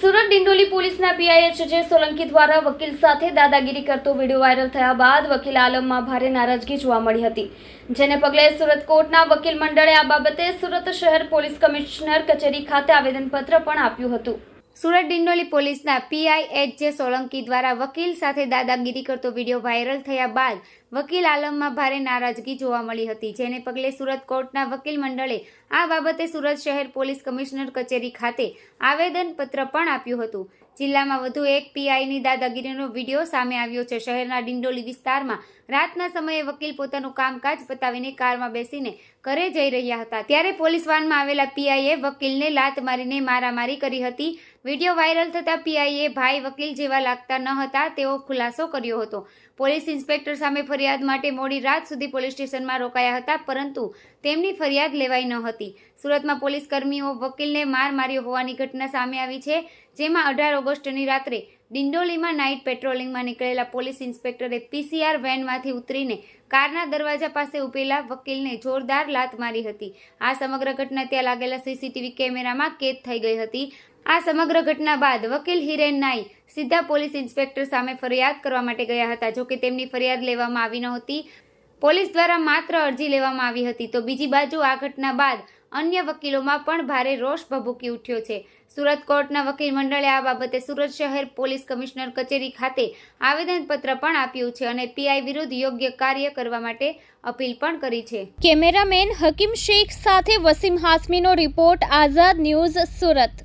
સુરત ડિંડોલી પોલીસના પીઆઈ સોલંકી દ્વારા વકીલ સાથે દાદાગીરી કરતો વિડીયો વાયરલ થયા બાદ વકીલ આલમમાં ભારે નારાજગી જોવા મળી હતી, જેને પગલે સુરત કોર્ટના વકીલ મંડળે આ બાબતે સુરત શહેર પોલીસ કમિશનર કચેરી ખાતે આવેદનપત્ર પણ આપ્યું હતું। સુરત ડિંડોલી પોલીસના પીઆઈ સોલંકી દ્વારા વકીલ સાથે દાદાગીરી કરતો વિડીયો વાયરલ થયા બાદ વકીલ આલમમાં ભારે નારાજગી જોવા મળી હતી, જેને પગલે સુરત કોર્ટના વકીલ મંડળે આ બાબતે સુરત શહેર પોલીસ કમિશનર કચેરી ખાતે આવેદનપત્ર પણ આપ્યું હતું। જિલ્લામાં વધુ એક પીઆઈની દાદાગીરીનો વિડીયો સામે આવ્યો છે। શહેરના ડિંડોલી વિસ્તારમાં રાતના સમયે વકીલ પોતાનું કામકાજ પતાવીને કારમાં બેસીને ઘરે જઈ રહ્યા હતા, ત્યારે પોલીસ વાનમાં આવેલા પીઆઈએ વકીલને લાત મારીને મારામારી કરી હતી। વિડીયો વાયરલ થતા પીઆઈએ ભાઈ વકીલ જેવા લાગતા ન હતા તેવો ખુલાસો કર્યો હતો। પોલીસ ઇન્સ્પેક્ટર સામે ફરિયાદ માટે મોડી રાત સુધી પોલીસ સ્ટેશનમાં રોકાયા હતા, પરંતુ તેમની ફરિયાદ લેવાઈ ન હતી। સુરતમાં પોલીસ કર્મીઓ વકીલને માર માર્યો હોવાની ઘટના સામે આવી છે, જેમાં 18 ઓગસ્ટની રાત્રે ડિંડોલીમાં નાઇટ પેટ્રોલિંગમાં નીકળેલા પોલીસ ઇન્સ્પેક્ટરે પીસીઆર વેનમાંથી ઉતરીને કારના દરવાજા પાસે ઉભેલા વકીલને જોરદાર લાત મારી હતી। આ સમગ્ર ઘટના ત્યાં લાગેલા સીસીટીવી કેમેરામાં કેદ થઈ ગઈ હતી। આ સમગ્ર ઘટના બાદ વકીલ હિરેન નાઈ સીધા પોલીસ ઇન્સ્પેક્ટર સામે ફરિયાદ કરવા માટે ગયા હતા, જોકે તેમની ફરિયાદ લેવામાં આવી નહોતી। પોલીસ દ્વારા માત્ર અરજી લેવામાં આવી હતી, તો બીજી બાજુ આ ઘટના બાદ અન્ય વકીલોમાં પણ ભારે રોષ ભભૂકી ઉઠ્યો છે। સુરત કોર્ટના વકીલ મંડળે આ બાબતે સુરત શહેર પોલીસ કમિશનર કચેરી ખાતે આવેદનપત્ર પણ આપ્યું છે અને પીઆઈ વિરુદ્ધ યોગ્ય કાર્ય કરવા માટે અપીલ પણ કરી છે। કેમેરામેન હકીમ શેખ સાથે વસીમ હાસમીનો રિપોર્ટ, આઝાદ ન્યૂઝ, સુરત।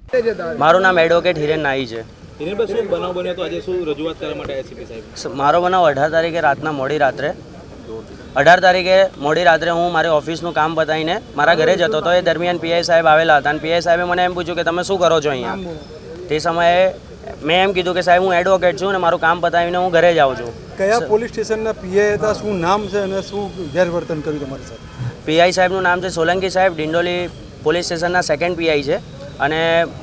મારું નામ એડવોકેટ હિરેન નાઈ છે। શું બનાવ બન્યો તો આજે શું રજૂઆત કરવા માટે એસીપી સાહેબ? મારો બનાવ 18 તારીખે રાતના મોડી રાત્રે 18 તારીખે મોડી રાત્રે હું મારી ઓફિસનું કામ પતાવીને મારા ઘરે જતો હતો। એ દરમિયાન પીઆઈ સાહેબ આવેલા હતા અને પીઆઈ સાહેબે મને એમ પૂછ્યું કે તમે શું કરો છો અહીંયા। તે સમયે મેં એમ કીધું કે સાહેબ હું એડવોકેટ છું અને મારું કામ પતાવીને હું ઘરે જાઉં છું। કયા પોલીસ સ્ટેશનના પીઆઈ હતા, શું નામ છે અને શું ગેરવર્તન કર્યું તમારી સાથે? પીઆઈ સાહેબનું નામ છે સોલંકી સાહેબ, ડિંડોલી પોલીસ સ્ટેશનના સેકન્ડ પીઆઈ છે અને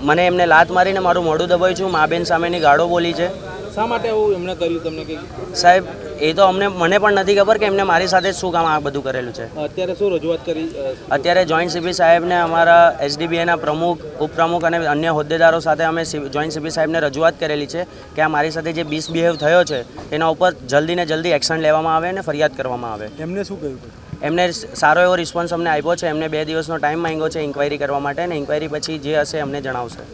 મને એમને લાત મારીને મારું મોઢું દબાવ્યું છું, મા બેન સામેની ગાળો બોલી છે। શા માટે આવું એમણે કર્યું તમને કે? સાહેબ એ તો મને પણ નથી ખબર કે એમને મારી સાથે શું કામ આ બધું કરેલું છે। અત્યારે શું રજૂઆત કરી? અત્યારે જોઈન્ટ સીપી સાહેબને, અમારા એસડીબીએના પ્રમુખ, ઉપપ્રમુખ અને અન્ય હોદ્દેદારો સાથે અમે જોઈન્ટ સીપી સાહેબને રજૂઆત કરેલી છે કે આ મારી સાથે જે મિસબિહેવ થયો છે તેના ઉપર જલ્દી ને જલ્દી એક્શન લેવામાં આવે અને ફરિયાદ કરવામાં આવે। એમને શું કહ્યું? એમને સારો એવો રિસ્પોન્સ અમને આપ્યો છે। એમને 2 દિવસનો ટાઈમ માંગ્યો છે ઇન્ક્વાયરી કરવા માટે અને ઇન્ક્વાયરી પછી જે હશે અમને જણાવશે।